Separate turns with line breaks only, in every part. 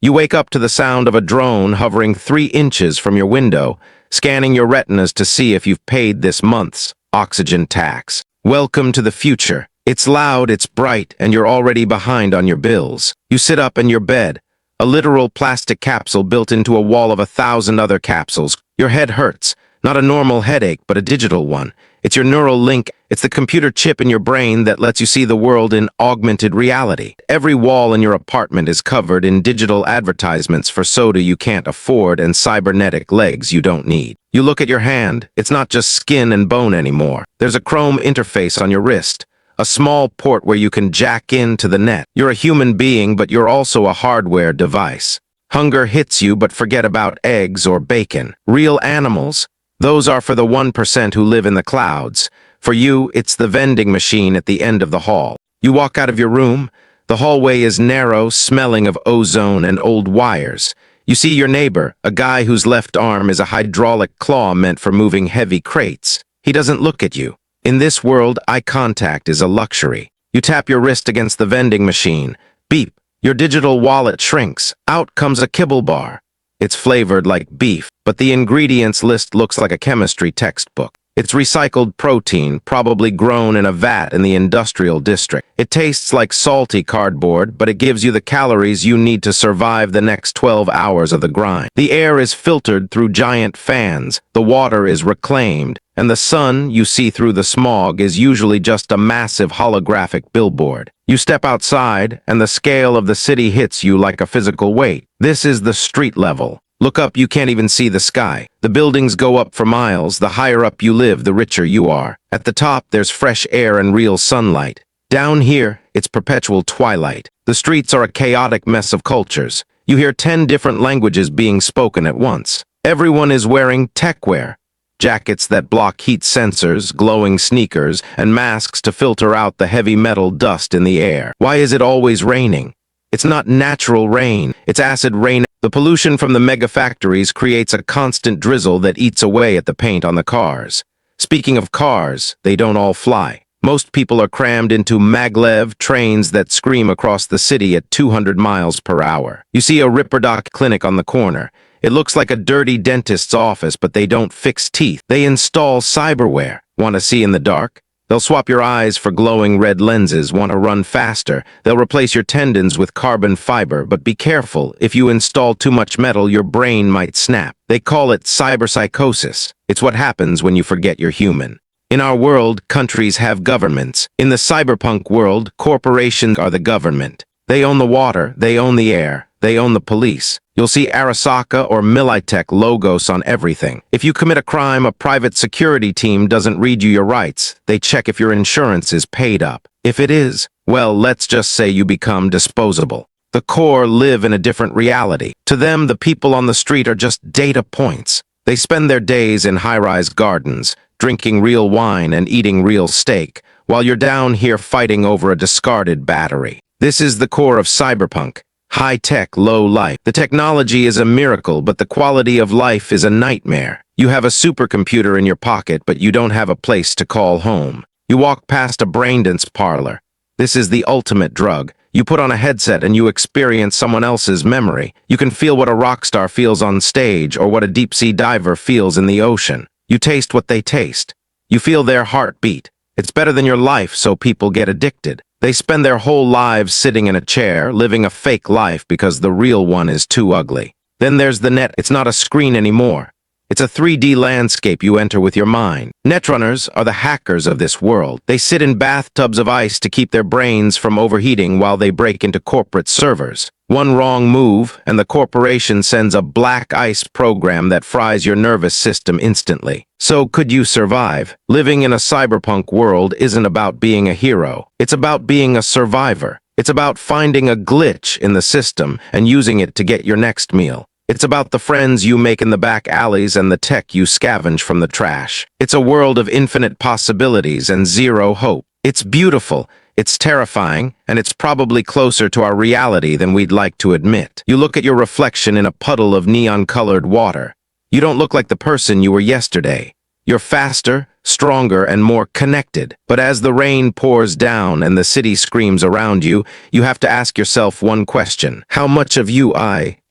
You wake up to the sound of a drone hovering 3 inches from your window, scanning your retinas to see if you've paid this month's oxygen tax. Welcome to the future. It's loud, it's bright, and you're already behind on your bills. You sit up in your bed, a literal plastic capsule built into a wall of 1,000 other capsules. Your head hurts. Not a normal headache, but a digital one. It's your neural link. It's the computer chip in your brain that lets you see the world in augmented reality. Every wall in your apartment is covered in digital advertisements for soda you can't afford and cybernetic legs you don't need. You look at your hand. It's not just skin and bone anymore. There's a Chrome interface on your wrist, a small port where you can jack into the net. You're a human being, but you're also a hardware device. Hunger hits you, but forget about eggs or bacon. Real animals, those are for the 1% who live in the clouds. For you, it's the vending machine at the end of the hall. You walk out of your room. The hallway is narrow, smelling of ozone and old wires. You see your neighbor, a guy whose left arm is a hydraulic claw meant for moving heavy crates. He doesn't look at you. In this world, eye contact is a luxury. You tap your wrist against the vending machine. Beep. Your digital wallet shrinks. Out comes a kibble bar. It's flavored like beef, but the ingredients list looks like a chemistry textbook. It's recycled protein, probably grown in a vat in the industrial district. It tastes like salty cardboard, but it gives you the calories you need to survive the next 12 hours of the grind. The air is filtered through giant fans, the water is reclaimed, and the sun you see through the smog is usually just a massive holographic billboard. You step outside, and the scale of the city hits you like a physical weight. This is the street level. Look up, you can't even see the sky. The buildings go up for miles. The higher up you live, the richer you are. At the top, there's fresh air and real sunlight. Down here, it's perpetual twilight. The streets are a chaotic mess of cultures. You hear 10 different languages being spoken at once. Everyone is wearing techwear. Jackets that block heat sensors, glowing sneakers, and masks to filter out the heavy metal dust in the air. Why is it always raining? It's not natural rain, it's acid rain. The pollution from the mega factories creates a constant drizzle that eats away at the paint on the cars. Speaking of cars, they don't all fly. Most people are crammed into maglev trains that scream across the city at 200 miles per hour. You see a Ripperdoc clinic on the corner. It looks like a dirty dentist's office, but they don't fix teeth. They install cyberware. Want to see in the dark? They'll swap your eyes for glowing red lenses. Want to run faster? They'll replace your tendons with carbon fiber, but be careful. If you install too much metal, your brain might snap. They call it cyberpsychosis. It's what happens when you forget you're human. In our world, countries have governments. In the cyberpunk world, corporations are the government. They own the water, they own the air, they own the police. You'll see Arasaka or Militech logos on everything. If you commit a crime, a private security team doesn't read you your rights. They check if your insurance is paid up. If it is, well, let's just say you become disposable. The core live in a different reality. To them, the people on the street are just data points. They spend their days in high-rise gardens, drinking real wine and eating real steak, while you're down here fighting over a discarded battery. This is the core of cyberpunk. High-tech, low life. The technology is a miracle, but the quality of life is a nightmare. You have a supercomputer in your pocket, but you don't have a place to call home. You walk past a braindance parlor. This is the ultimate drug. You put on a headset and you experience someone else's memory. You can feel what a rock star feels on stage or what a deep-sea diver feels in the ocean. You taste what they taste. You feel their heartbeat. It's better than your life, so people get addicted. They spend their whole lives sitting in a chair, living a fake life because the real one is too ugly. Then there's the net. It's not a screen anymore. It's a 3D landscape you enter with your mind. Netrunners are the hackers of this world. They sit in bathtubs of ice to keep their brains from overheating while they break into corporate servers. One wrong move, and the corporation sends a black ice program that fries your nervous system instantly. So could you survive? Living in a cyberpunk world isn't about being a hero. It's about being a survivor. It's about finding a glitch in the system and using it to get your next meal. It's about the friends you make in the back alleys and the tech you scavenge from the trash. It's a world of infinite possibilities and zero hope. It's beautiful, it's terrifying, and it's probably closer to our reality than we'd like to admit. You look at your reflection in a puddle of neon-colored water. You don't look like the person you were yesterday. You're faster, stronger, and more connected. But as the rain pours down and the city screams around you, you have to ask yourself one question. How much of you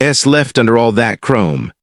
is left under all that chrome?